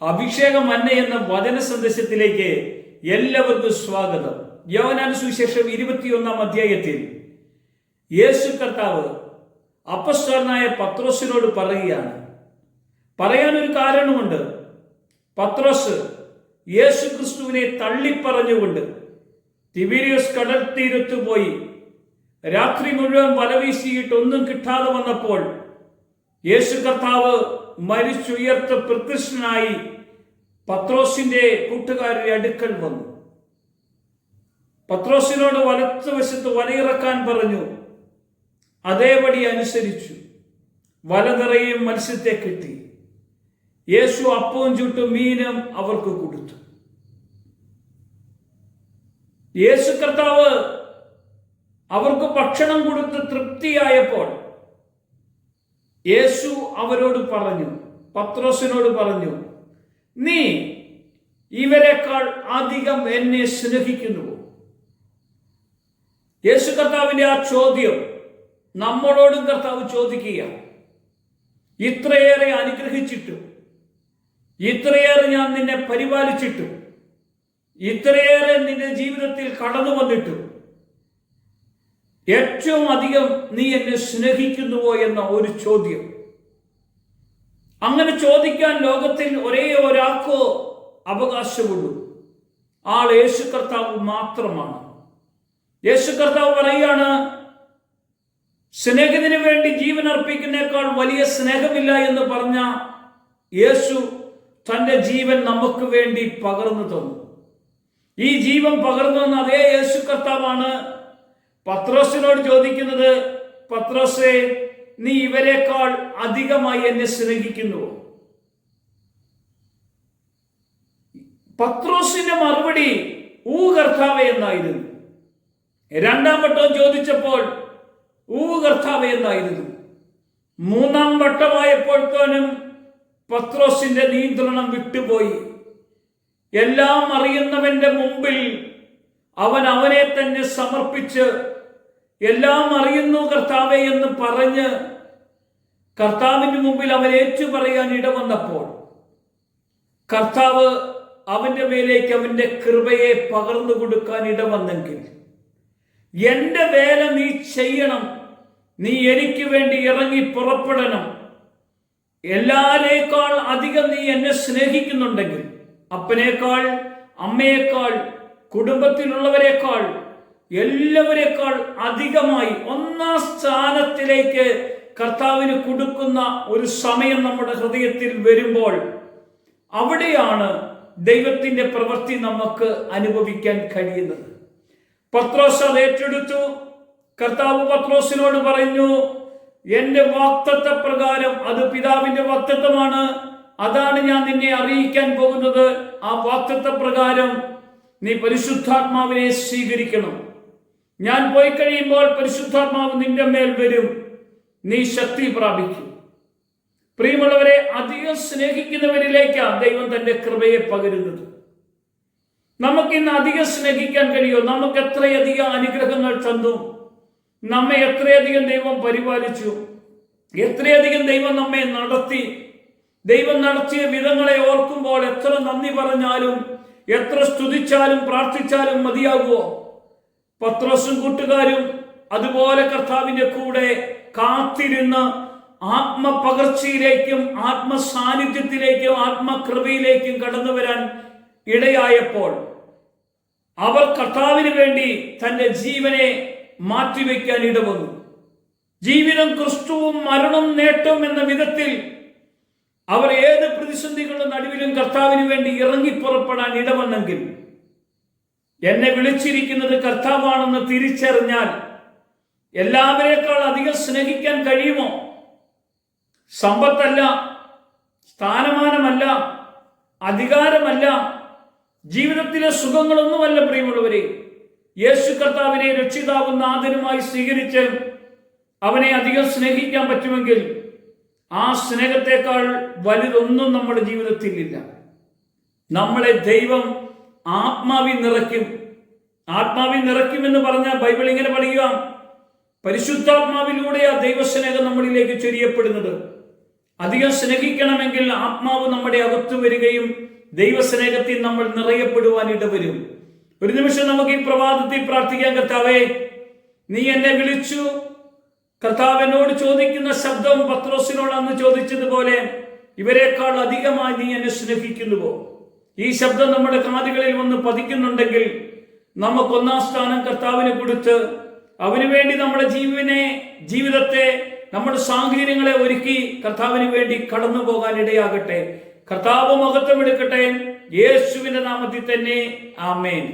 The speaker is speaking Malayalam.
അഭിഷേക മന്ന എന്ന വചന സന്ദേശത്തിലേക്ക് എല്ലാവർക്കും സ്വാഗതം. യോഹന്നാൻ സുവിശേഷം 21-ാം അധ്യായത്തിൽ യേശു കർത്താവ് അപ്പോസ്തലനായ പത്രോസിനോട് പറയുകയാണ്. പറയാനൊരു കാരണമുണ്ട്. പത്രോസ് യേശു ക്രിസ്തുവിനെ തള്ളിപ്പറഞ്ഞുകൊണ്ട് തിബേരിയോസ് കടൽ തീരത്തു പോയി രാത്രി മുഴുവൻ വലവീശിയിട്ട് ഒന്നും കിട്ടാതെ വന്നപ്പോൾ യേശു കർത്താവ് മരിച്ചുയർത്ത പ്രത്യക്ഷനായി പത്രോസിന്റെ കൂട്ടുകാരുടെ അടുക്കൽ വന്നു. പത്രോസിനോട് വലത്തുവശത്ത് വലയിറക്കാൻ പറഞ്ഞു. അതേപടി അനുസരിച്ചു. വല നിറയെ മത്സ്യത്തെ കിട്ടി. യേശു അപ്പവും ചുട്ടും മീനും അവർക്ക് കൊടുത്തു. യേശു കർത്താവ് അവർക്ക് ഭക്ഷണം കൊടുത്ത് തൃപ്തിയായപ്പോൾ യേശു അവരോട് പറഞ്ഞു, പത്രോസിനോട് പറഞ്ഞു, നീ ഇവരെക്കാൾ അധികം എന്നെ സ്നേഹിക്കുന്നുവോ? യേശു കർത്താവിന്റെ ആ ചോദ്യം നമ്മളോടും കർത്താവ് ചോദിക്കുക. ഇത്രയേറെ അനുഗ്രഹിച്ചിട്ടും, ഇത്രയേറെ ഞാൻ നിന്നെ പരിപാലിച്ചിട്ടും, ഇത്രയേറെ നിന്റെ ജീവിതത്തിൽ കടന്നു വന്നിട്ടും ഏറ്റവും അധികം നീ എന്നെ സ്നേഹിക്കുന്നുവോ എന്ന ഒരു ചോദ്യം. അങ്ങനെ ചോദിക്കാൻ ലോകത്തിൽ ഒരേ ഒരാൾക്കോ അവകാശമുള്ളൂ. ആൾ യേശു കർത്താവ് മാത്രമാണ്. യേശു കർത്താവ് പറയുകയാണ്, സ്നേഹത്തിന് വേണ്ടി ജീവൻ അർപ്പിക്കുന്നേക്കാൾ വലിയ സ്നേഹമില്ല എന്ന് പറഞ്ഞ യേശു തന്റെ ജീവൻ നമുക്ക് വേണ്ടി പകർന്നു തന്നു. ഈ ജീവൻ പകർന്നു തന്ന അതേ യേശു കർത്താവാണ് പത്രോസിനോട് ചോദിക്കുന്നത്, പത്രോസേ, നീ ഇവരെക്കാൾ അധികമായി എന്നെ സ്നേഹിക്കുന്നുവോ? പത്രോസിന്റെ മറുപടി കർത്താവേ എന്നായിരുന്നു. രണ്ടാം വട്ടം ചോദിച്ചപ്പോൾ കർത്താവേ എന്നായിരുന്നു. മൂന്നാം വട്ടമായപ്പോഴത്തേനും പത്രോസിന്റെ നിയന്ത്രണം വിട്ടുപോയി. എല്ലാം അറിയുന്നവന്റെ മുമ്പിൽ അവൻ അവനെ തന്നെ സമർപ്പിച്ച് എല്ലാം അറിയുന്നു കർത്താവേ എന്ന് പറഞ്ഞ് കർത്താവിന്റെ മുമ്പിൽ അവൻ ഏറ്റു പറയാൻ ഇടവന്നപ്പോൾ കർത്താവ് അവന്റെ മേലേക്ക് അവന്റെ കൃപയെ പകർന്നു കൊടുക്കാൻ ഇടവന്നെങ്കിൽ, എന്റെ വേല നീ ചെയ്യണം, നീ എനിക്ക് വേണ്ടി ഇറങ്ങി പുറപ്പെടണം, എല്ലാരേക്കാൾ അധികം നീ എന്നെ സ്നേഹിക്കുന്നുണ്ടെങ്കിൽ, അപ്പനേക്കാൾ, അമ്മയേക്കാൾ, കുടുംബത്തിലുള്ളവരെക്കാൾ, എല്ലാവരെക്കാൾ അധികമായി ഒന്നാം സ്ഥാനത്തിലേക്ക് കർത്താവിന് കൊടുക്കുന്ന ഒരു സമയം നമ്മുടെ ഹൃദയത്തിൽ വരുമ്പോൾ അവിടെയാണ് ദൈവത്തിന്റെ പ്രവൃത്തി നമുക്ക് അനുഭവിക്കാൻ കഴിയുന്നത്. പത്രോസ് അത് ഏറ്റെടുത്തു. കർത്താവ് പത്രോസിനോട് പറഞ്ഞു, എന്റെ വാഗ്ദത്ത പ്രകാരം, അത് പിതാവിന്റെ വാഗ്ദത്തമാണ്, അതാണ് ഞാൻ നിന്നെ അറിയിക്കാൻ പോകുന്നത്. ആ വാഗ്ദത്ത പ്രകാരം നീ പരിശുദ്ധാത്മാവിനെ സ്വീകരിക്കണം. ഞാൻ പോയി കഴിയുമ്പോൾ പരിശുദ്ധാത്മാവ് നിന്റെ മേൽ വരും, നീ ശക്തി പ്രാപിക്കും. പ്രിയമുള്ളവരെ, അധികം സ്നേഹിക്കുന്നവരിലേക്കാണ് ദൈവം തന്റെ കൃപയെ പകരുന്നത്. നമുക്ക് ഇന്ന് അധികം സ്നേഹിക്കാൻ കഴിയുമോ? നമുക്ക് എത്രയധികം അനുഗ്രഹങ്ങൾ തന്നു, നമ്മെ എത്രയധികം ദൈവം പരിപാലിച്ചു, എത്രയധികം ദൈവം നമ്മെ നടത്തി. ദൈവം നടത്തിയ വിധങ്ങളെ ഓർക്കുമ്പോൾ എത്ര നന്ദി പറഞ്ഞാലും, എത്ര സ്തുതിച്ചാലും പ്രാർത്ഥിച്ചാലും മതിയാകുമോ? പത്രോസും കൂട്ടുകാരും അതുപോലെ കർത്താവിന്റെ കൂടെ കാത്തിരുന്ന് ആത്മപകർച്ചയിലേക്കും ആത്മസാന്നിധ്യത്തിലേക്കും ആത്മകൃപയിലേക്കും കടന്നു വരാൻ ഇടയായപ്പോൾ അവർ കർത്താവിന് വേണ്ടി തന്റെ ജീവനെ മാറ്റിവെക്കാൻ ഇടവന്നു. ജീവിതം ക്രിസ്തുവും മരണം നേട്ടവും എന്ന വിധത്തിൽ അവർ ഏത് പ്രതിസന്ധികളുടെ നടുവിലും കർത്താവിന് വേണ്ടി ഇറങ്ങിപ്പുറപ്പെടാൻ ഇടവന്നെങ്കിൽ, എന്നെ വിളിച്ചിരിക്കുന്നത് കർത്താവാണെന്ന് തിരിച്ചറിഞ്ഞാൽ എല്ലാവരേക്കാൾ അധികം സ്നേഹിക്കാൻ കഴിയുമോ? സമ്പത്തല്ല, സ്ഥാനമാനമല്ല, അധികാരമല്ല, ജീവിതത്തിലെ സുഖങ്ങളൊന്നുമല്ല. പ്രിയമുള്ളവരെ, യേശു കർത്താവിനെ രക്ഷിതാവും നാഥനുമായി സ്വീകരിച്ച് അവനെ അധികം സ്നേഹിക്കാൻ പറ്റുമെങ്കിൽ ആ സ്നേഹത്തെക്കാൾ വലുതൊന്നും നമ്മുടെ ജീവിതത്തിൽ ഇല്ല. നമ്മളെ ദൈവം ആത്മാവിൽ നിറയ്ക്കും. ആത്മാവിൽ നിറയ്ക്കുമെന്ന് പറഞ്ഞാൽ ബൈബിൾ ഇങ്ങനെ പറയുക, പരിശുദ്ധാത്മാവിലൂടെ ആ ദൈവസ്നേഹം നമ്മളിലേക്ക് ചൊരിയപ്പെടുന്നത്. അധികം സ്നേഹിക്കണമെങ്കിൽ ആത്മാവ് നമ്മുടെ അകത്തു വരികയും ദൈവസ്നേഹത്തിൽ നമ്മൾ നിറയപ്പെടുവാൻ ഇടവരും. ഒരു നിമിഷം നമുക്ക് ഈ പ്രഭാതത്തിൽ പ്രാർത്ഥിക്കാൻ. കർത്താവേ, നീ എന്നെ വിളിച്ചു. കർത്താവ് എന്നോട് ചോദിക്കുന്ന ശബ്ദം പത്രോസിനോട് അന്ന് ചോദിച്ചതുപോലെ ഇവരെക്കാൾ അധികമായി നീ എന്നെ സ്നേഹിക്കുന്നുവോ? ഈ ശബ്ദം നമ്മുടെ കാതുകളിൽ വന്ന് പതിക്കുന്നുണ്ടെങ്കിൽ നമുക്ക് ഒന്നാം സ്ഥാനം കർത്താവിന് കൊടുത്ത് അവന് വേണ്ടി നമ്മുടെ ജീവിതത്തെ നമ്മുടെ സാഹചര്യങ്ങളെ ഒരുക്കി കർത്താവിന് വേണ്ടി കടന്നു പോകാൻ ഇടയാകട്ടെ. കർത്താവ് മഹത്വം എടുക്കട്ടെ. യേശുവിന്റെ നാമത്തിൽ തന്നെ ആമേൻ.